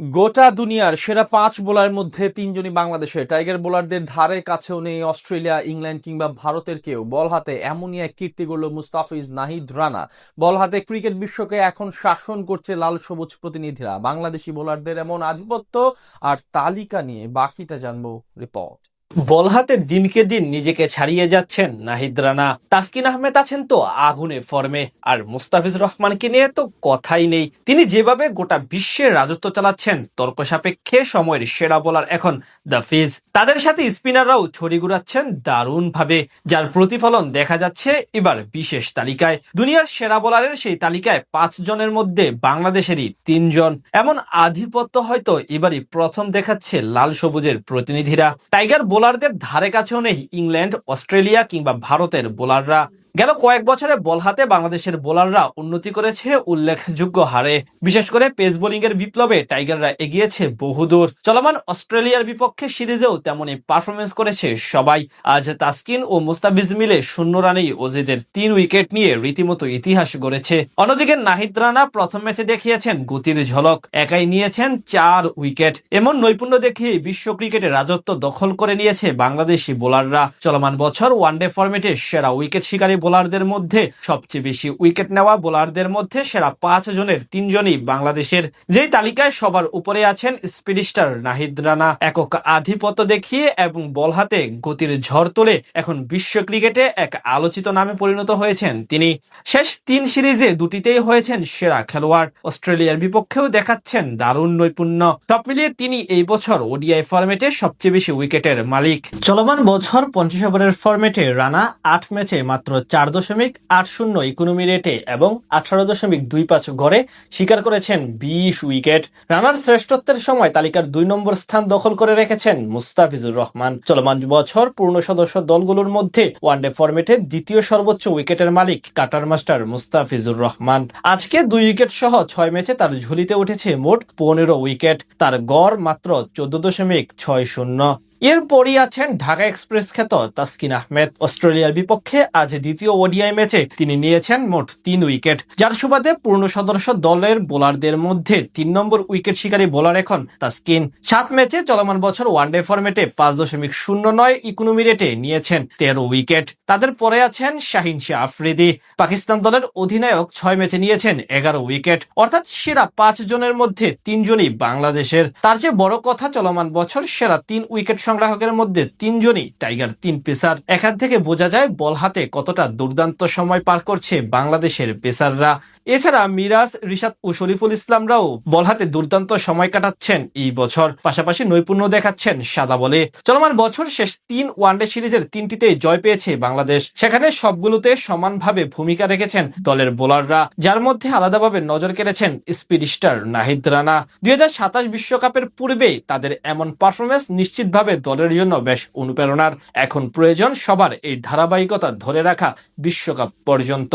গোটা দুনিয়ার সেরা ৫ বোলারের মধ্যে ৩ জনই বাংলাদেশের। টাইগার বোলারদের ধারে কাছেও নেই অস্ট্রেলিয়া, ইংল্যান্ড কিংবা ভারতের কেউ। বল হাতে এমনই এক কীর্তি গড়ল মুস্তাফিজ নাহিদ রানা। বল হাতে ক্রিকেট বিশ্বকে এখন শাসন করছে লাল সবুজ প্রতিনিধিরা। বাংলাদেশি বোলারদের এমন আধিপত্য আর তালিকা নিয়ে বাকিটা জানবো রিপোর্ট। বল হাতে দিনকে দিন নিজেকে ছাড়িয়ে যাচ্ছেন নাহিদ রানা। তাসকিন আহমেদ আছেন তো আগুনে ফর্মে, আর মুস্তাফিজ রহমানকে নিয়ে তো কথাই নেই। তিনি যেভাবে গোটা বিশ্বের রাজত্ব চালাচ্ছেন, তর্ক সাপেক্ষে সময়ের সেরা বোলার এখন দ্য ফিজ। তাদের সাথে স্পিনাররাও ছড়ি ঘুরাচ্ছেন দারুণ ভাবে, যার প্রতিফলন দেখা যাচ্ছে এবার বিশেষ তালিকায়। দুনিয়ার সেরা বোলারের সেই তালিকায় ৫ জনের মধ্যে বাংলাদেশেরই ৩ জন। এমন আধিপত্য হয়তো এবারই প্রথম দেখাচ্ছে লাল সবুজের প্রতিনিধিরা। টাইগার বোলারদের ধারে কাছেও নেই ইংল্যান্ড, অস্ট্রেলিয়া কিংবা ভারতের বোলাররা। গেল কয়েক বছরে বল হাতে বাংলাদেশের বোলাররা উন্নতি করেছে উল্লেখযোগ্য হারে। বিশেষ করে পেস বোলিং এর বিপ্লবে টাইগাররা এগিয়েছে বহুদূর। চলমান অস্ট্রেলিয়ার বিপক্ষে সিরিজেও তেমনই পারফরমেন্স করেছে সবাই। আজ তাসকিন ও মুস্তাফিজ মিলে 0 রানেই অজিদের 3 উইকেট নিয়ে রীতিমতো ইতিহাস গড়েছে। অন্যদিকে নাহিদ রানা প্রথম ম্যাচে দেখিয়েছেন গতির ঝলক, একাই নিয়েছেন 4 উইকেট। এমন নৈপুণ্য দেখিয়ে বিশ্ব ক্রিকেটে রাজত্ব দখল করে নিয়েছে বাংলাদেশি বোলাররা। চলমান বছর ওয়ানডে ফরম্যাটে সেরা উইকেট শিকারী বোলারদের মধ্যে সবচেয়ে বেশি উইকেট নেওয়া বোলারদের মধ্যে সেরা ৫ জনের ৩ জনই বাংলাদেশের। যেই তালিকায় সবার উপরে আছেন স্পিড স্টার নাহিদ রানা। একক আধিপত্য দেখিয়ে এবং বল হাতে গতির ঝড় তুলে এখন বিশ্ব ক্রিকেটে এক আলোচিত নামে পরিণত হয়েছেন তিনি। শেষ ৩ সিরিজে দুটিতেই হয়েছেন সেরা খেলোয়াড়। অস্ট্রেলিয়ার বিপক্ষেও দেখাচ্ছেন দারুণ নৈপুণ্য। সব মিলিয়ে তিনি এই বছর ওডিআই ফরম্যাটে সবচেয়ে বেশি উইকেটের মালিক। চলমান বছর 50 ওভারের ফরম্যাটে রানা ৮ ম্যাচে মাত্র 4.80 ইকোনমি রেটে এবং 18.25 গড়ে শিকার করেছেন 20 উইকেট। রানার শ্রেষ্ঠত্বের সময় তালিকার 2 নম্বর স্থান দখল করে রেখেছেন মুস্তাফিজুর রহমান। চলমান বছর পূর্ণ সদস্য দলগুলোর মধ্যে ওয়ানডে ফরম্যাটে দ্বিতীয় সর্বোচ্চ উইকেটের মালিক কাটার মাস্টার মুস্তাফিজুর রহমান। আজকে 2 উইকেট সহ 6 ম্যাচে তার ঝুলিতে উঠেছে মোট 15 উইকেট। তার গড় মাত্র 14.60। এরপরই আছেন ঢাকা এক্সপ্রেস খ্যাত তাসকিন আহমেদ। অস্ট্রেলিয়ার বিপক্ষে আজ দ্বিতীয় ওডিআই ম্যাচে তিনি নিয়েছেন মোট 3 উইকেট, যার সুবাদে পূর্ণ সদস্য দলের বোলারদের মধ্যে 3 নম্বর উইকেট শিকারী বোলার এখন তাসকিন। 7 ম্যাচে চলমান বছর ওয়ানডে ফরম্যাটে 5.09 ইকোনমি রেটে নিয়েছেন 13 উইকেট। তাদের পরে আছেন শাহিন শাহ আফ্রিদি। পাকিস্তান দলের অধিনায়ক 6 ম্যাচে নিয়েছেন 11 উইকেট। অর্থাৎ সেরা 5 জনের মধ্যে 3 জনই বাংলাদেশের। তার চেয়ে বড় কথা, চলমান বছর সেরা 3 উইকেট সংগ্রাহকের মধ্যে 3 জনই টাইগার 3 পেসার। এখান থেকে বোঝা যায় বল হাতে কতটা দুর্দান্ত সময় পার করছে বাংলাদেশের পেসাররা। এছাড়া মিরাজ, রিশাদ ও শরীফুল ইসলামরাও বল হাতে দুর্দান্ত সময় কাটাচ্ছেন এই বছর, পাশাপাশি নৈপুণ্য দেখাচ্ছেন সাদা বলে। চলমান বছর শেষ 3 ওয়ানডে সিরিজের 3টিতে জয় পেয়েছে বাংলাদেশ। সেখানে সবগুলোতে সমানভাবে ভূমিকা রেখেছেন দলের বোলাররা, যার মধ্যে আলাদাভাবে নজর কেড়েছেন স্পিড স্টার নাহিদ রানা। 2027 বিশ্বকাপের পূর্বে তাদের এমন পারফরমেন্স নিশ্চিতভাবে দলের জন্য বেশ অনুপ্রেরণার। এখন প্রয়োজন সবার এই ধারাবাহিকতা ধরে রাখা বিশ্বকাপ পর্যন্ত।